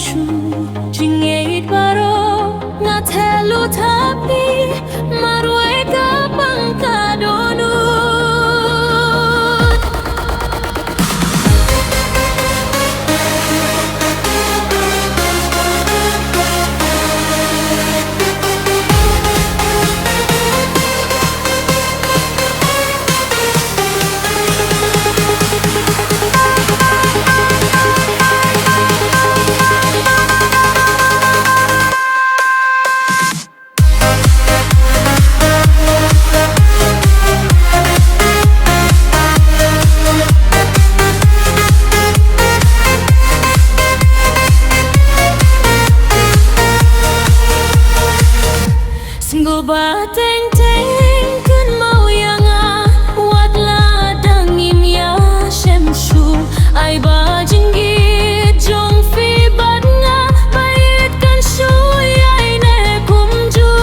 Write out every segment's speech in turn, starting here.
shu jingait baro ngatelu tapi marwe kapang kadonu. Single bateng teng kun mau yang wat la dangim ya shemshu ai ba jinggit jong fi bat nga bait kan shu ai ne kum ju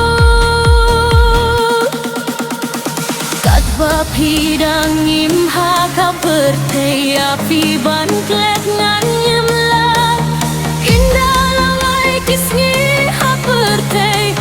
kat ba phi dangim ha ka perteya fi ban klet ngan nyem la indah lalai kisni ha pertei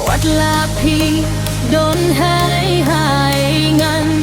Wat la phi don hai hai ngan